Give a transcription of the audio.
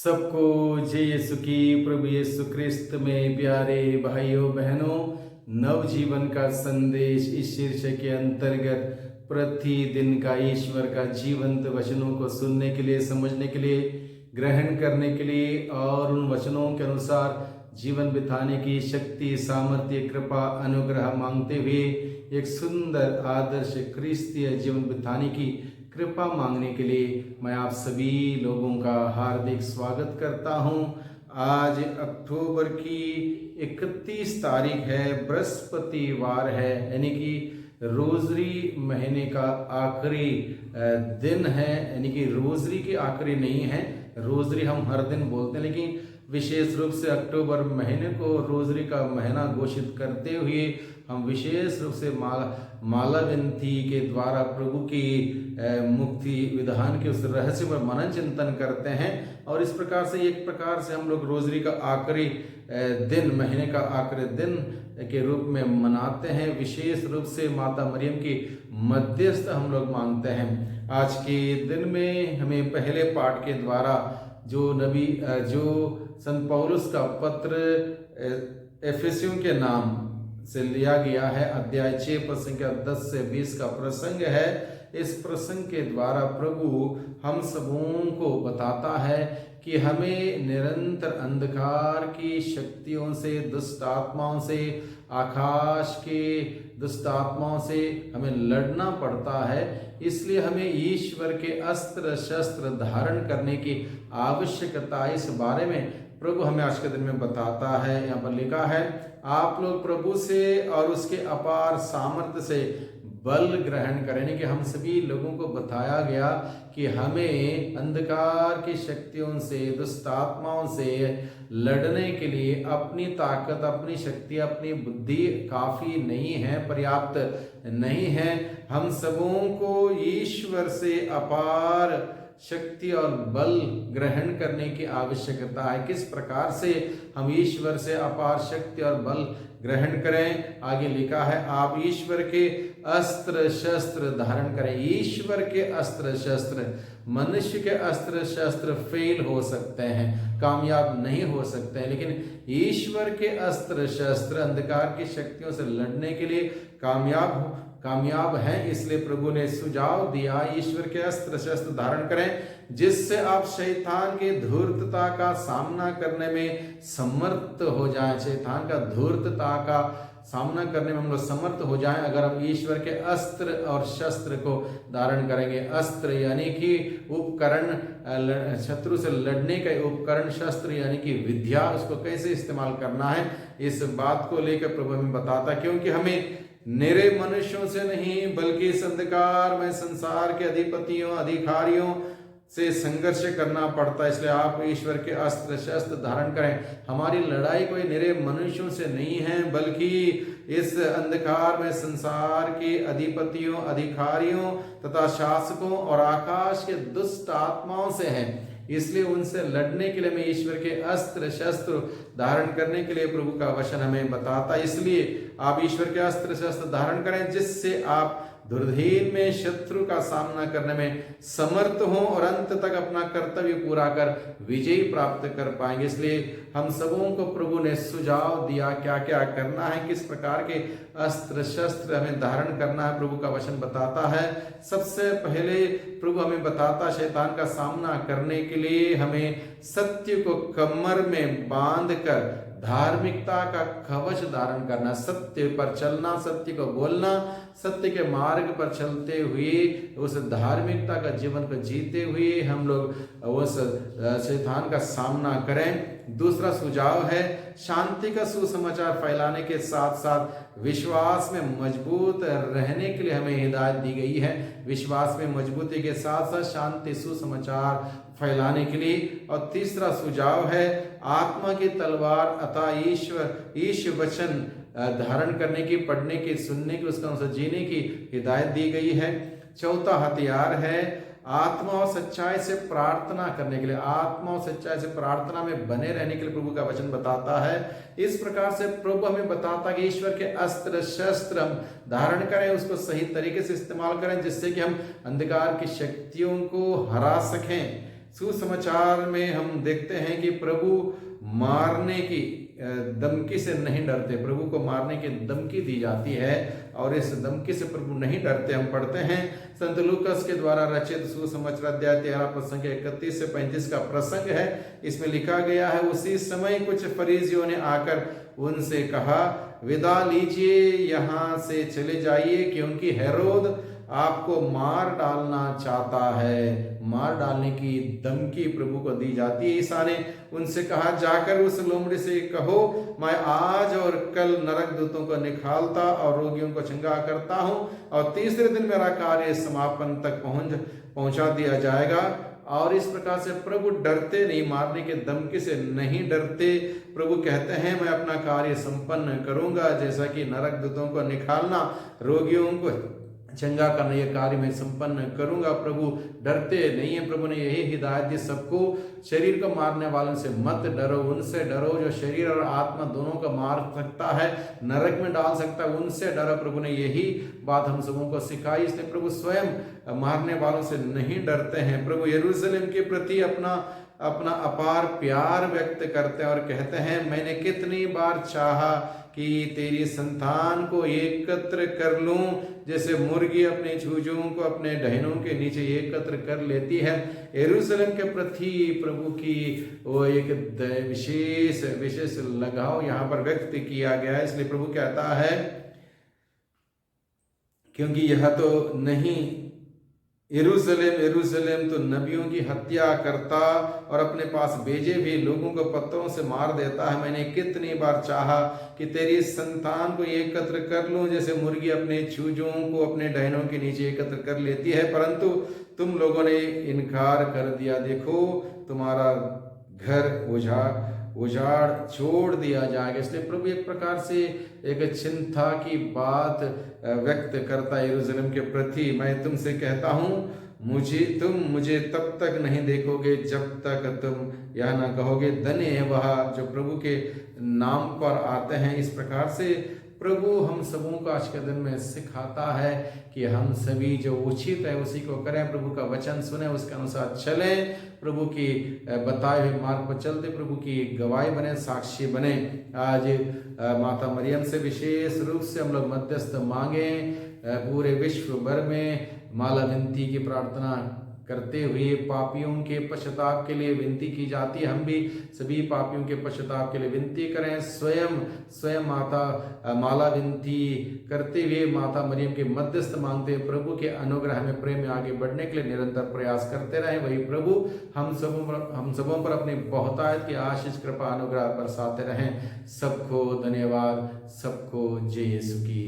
सबको जय यीशु की। प्रभु यीशु क्रिस्त में प्यारे भाइयों बहनों, नवजीवन का संदेश इस शीर्षक के अंतर्गत प्रतिदिन का ईश्वर का जीवंत वचनों को सुनने के लिए, समझने के लिए, ग्रहण करने के लिए और उन वचनों के अनुसार जीवन बिताने की शक्ति, सामर्थ्य, कृपा, अनुग्रह मांगते हुए एक सुंदर आदर्श क्रिस्तीय जीवन बिताने की कृपा मांगने के लिए मैं आप सभी लोगों का हार्दिक स्वागत करता हूं। आज अक्टूबर की 31 तारीख है, बृहस्पतिवार है, यानी कि रोजरी महीने का आखिरी दिन है। यानी कि रोजरी की आखिरी नहीं है, रोजरी हम हर दिन बोलते हैं, लेकिन विशेष रूप से अक्टूबर महीने को रोजरी का महीना घोषित करते हुए हम विशेष रूप से माला विनती के द्वारा प्रभु की मुक्ति विधान के उस रहस्य पर मनन चिंतन करते हैं। और इस प्रकार से एक प्रकार से हम लोग रोजरी का आखिरी दिन, महीने का आखिरी दिन के रूप में मनाते हैं। विशेष रूप से माता मरियम की मध्यस्थ हम लोग मानते हैं। आज के दिन में हमें पहले पाठ के द्वारा जो संत पौलुस का पत्र एफेसियों के नाम से लिया गया है, अध्याय 6 पद संख्या 10 से 20 का प्रसंग है। इस प्रसंग के द्वारा प्रभु हम सबों को बताता है कि हमें निरंतर अंधकार की शक्तियों से, दुष्ट आत्माओं से, आकाश के दुष्ट आत्माओं से हमें लड़ना पड़ता है। इसलिए हमें ईश्वर के अस्त्र शस्त्र धारण करने की आवश्यकता, इस बारे में प्रभु हमें आज के दिन में बताता है। यहाँ पर लिखा है, आप लोग प्रभु से और उसके अपार सामर्थ्य से बल ग्रहण करें। कि हम सभी लोगों को बताया गया कि हमें अंधकार की शक्तियों से, दुष्ट आत्माओं से लड़ने के लिए अपनी ताकत, अपनी शक्ति, अपनी बुद्धि काफी नहीं है, पर्याप्त नहीं है। हम सबों को ईश्वर से अपार शक्ति और बल ग्रहण करने की आवश्यकता है। किस प्रकार से हम ईश्वर से अपार शक्ति और बल ग्रहण करें? आगे लिखा है, आप ईश्वर के अस्त्र शस्त्र धारण करें। ईश्वर के अस्त्र शस्त्र, मनुष्य के अस्त्र शस्त्र फेल हो सकते हैं, कामयाब नहीं हो सकते हैं, लेकिन ईश्वर के अस्त्र शस्त्र अंधकार की शक्तियों से लड़ने के लिए कामयाब हैं। इसलिए प्रभु ने सुझाव दिया, ईश्वर के अस्त्र शस्त्र धारण करें, जिससे आप शैतान की धूर्तता का सामना करने में समर्थ हो जाएं। शैतान का धूर्तता का सामना करने में हम लोग समर्थ हो जाएं अगर हम ईश्वर के अस्त्र और शस्त्र को धारण करेंगे। अस्त्र यानी कि उपकरण, शत्रु से लड़ने का उपकरण, शस्त्र यानी कि विद्या, उसको कैसे इस्तेमाल करना है, इस बात को लेकर प्रभु हमें बताता। क्योंकि हमें निरे मनुष्यों से नहीं, बल्कि इस अंधकार में संसार के अधिपतियों, अधिकारियों से संघर्ष करना पड़ता है। इसलिए आप ईश्वर के अस्त्र शस्त्र धारण करें। हमारी लड़ाई कोई निरे मनुष्यों से नहीं है, बल्कि इस अंधकार में संसार के अधिपतियों, अधिकारियों तथा शासकों और आकाश के दुष्ट आत्माओं से है। इसलिए उनसे लड़ने के लिए हमें ईश्वर के अस्त्र शस्त्र धारण करने के लिए प्रभु का वचन हमें बताता। इसलिए आप ईश्वर के अस्त्र शस्त्र धारण करें, जिससे आप दुर्धीन में शत्रु का सामना करने में समर्थ हो और अंत तक अपना कर्तव्य पूरा कर विजय प्राप्त कर पाएंगे। इसलिए हम सबों को प्रभु ने सुझाव दिया क्या क्या करना है, किस प्रकार के अस्त्र शस्त्र हमें धारण करना है। प्रभु का वचन बताता है, सबसे पहले प्रभु हमें बताता, शैतान का सामना करने के लिए हमें सत्य को कमर में बांध कर धार्मिकता का कवच धारण करना, सत्य पर चलना, सत्य को बोलना, सत्य के मार्ग पर चलते हुए उस धार्मिकता का जीवन को जीते हुए हम लोग उस शैतान का सामना करें। दूसरा सुझाव है, शांति का सुसमाचार फैलाने के साथ साथ विश्वास में मजबूत रहने के लिए हमें हिदायत दी गई है। विश्वास में मजबूती के साथ साथ शांति सुसमाचार फैलाने के लिए। और तीसरा सुझाव है, आत्मा की तलवार अतः ईश्वर वचन धारण करने की, पढ़ने की, सुनने की, उसका अनुसार जीने की हिदायत दी गई है। चौथा हथियार है, आत्मा और सच्चाई से प्रार्थना करने के लिए, आत्मा और सच्चाई से प्रार्थना में बने रहने के लिए प्रभु का वचन बताता है। इस प्रकार से प्रभु हमें बताता कि ईश्वर के अस्त्र शस्त्र हम धारण करें, उसको सही तरीके से इस्तेमाल करें, जिससे कि हम अंधकार की शक्तियों को हरा सकें। सुसमाचार में हम देखते हैं कि प्रभु मारने की धमकी से नहीं डरते, प्रभु को मारने की धमकी दी जाती है और इस धमकी से प्रभु नहीं डरते। हम पढ़ते हैं संत लूकस के द्वारा रचित सुसमाचार अध्याय 13 प्रसंग 31 से 35 का प्रसंग है। इसमें लिखा गया है, उसी समय कुछ फरीसियों ने आकर उनसे कहा, विदा लीजिए, यहाँ से चले जाइए, क्योंकि हेरोद आपको मार डालना चाहता है। मार डालने की धमकी प्रभु को दी जाती है। ईसा ने उनसे कहा, जाकर उस लोमड़ी से कहो, मैं आज और कल नरक दूतों को निकालता और रोगियों को चंगा करता हूं, और तीसरे दिन मेरा कार्य समापन तक पहुंचा दिया जाएगा। और इस प्रकार से प्रभु डरते नहीं, मारने के धमकी से नहीं डरते। प्रभु कहते हैं, मैं अपना कार्य संपन्न करूंगा, जैसा कि नरक दूतों को निकालना, रोगियों को चंगा करना, यह कार्य मैं संपन्न करूंगा। प्रभु डरते नहीं है। प्रभु ने यही हिदायत दी सबको, शरीर को मारने वालों से मत डरो, उनसे डरो जो शरीर और आत्मा दोनों को मार सकता है, नरक में डाल सकता है, उनसे डरो। प्रभु ने यही बात हम सबों को सिखाई। इसलिए प्रभु स्वयं मारने वालों से नहीं डरते हैं। प्रभु यरूशलेम के प्रति अपना अपार प्यार व्यक्त करते हैं और कहते हैं, मैंने कितनी बार चाहा कि तेरी संतान को एकत्र कर लूं, जैसे मुर्गी अपने चूजों को अपने डहनों के नीचे एकत्र कर लेती है। यरूशलेम के प्रति प्रभु की वो एक विशेष लगाव यहाँ पर व्यक्त किया गया है। इसलिए प्रभु कहता है, क्योंकि यह तो नहीं, यरूशलेम तो नबियों की हत्या करता और अपने पास भेजे हुए लोगों को पत्थरों से मार देता है। मैंने कितनी बार चाहा कि तेरी संतान को एकत्र कर लूं, जैसे मुर्गी अपने चूजों को अपने डहनों के नीचे एकत्र कर लेती है, परंतु तुम लोगों ने इनकार कर दिया। देखो, तुम्हारा घर उजाड़ छोड़ दिया जाएगा। इसलिए प्रभु एक प्रकार से एक चिंता की बात व्यक्त करता है यरूशलेम के प्रति। मैं तुमसे कहता हूं, तुम मुझे तब तक नहीं देखोगे जब तक तुम यह ना कहोगे, धन्य है वह जो प्रभु के नाम पर आते हैं। इस प्रकार से प्रभु हम सबों को आज के दिन में सिखाता है कि हम सभी जो उचित है उसी को करें, प्रभु का वचन सुने, उसके अनुसार चलें, प्रभु की बताए हुए मार्ग पर चलते प्रभु की गवाही बने, साक्षी बने। आज माता मरियम से विशेष रूप से हम लोग मध्यस्थ मांगे। पूरे विश्व भर में माला विनती की प्रार्थना करते हुए पापियों के पश्चाताप के लिए विनती की जाती है। हम भी सभी पापियों के पश्चाताप के लिए विनती करें। स्वयं माता माला विनती करते हुए माता मरियम के मध्यस्थ मांगते हुए प्रभु के अनुग्रह में प्रेम में आगे बढ़ने के लिए निरंतर प्रयास करते रहें। वही प्रभु हम सबों पर अपनी बहुतायत की आशीष कृपा अनुग्रह बरसाते रहें। सबको धन्यवाद, सबको जय यीशु की।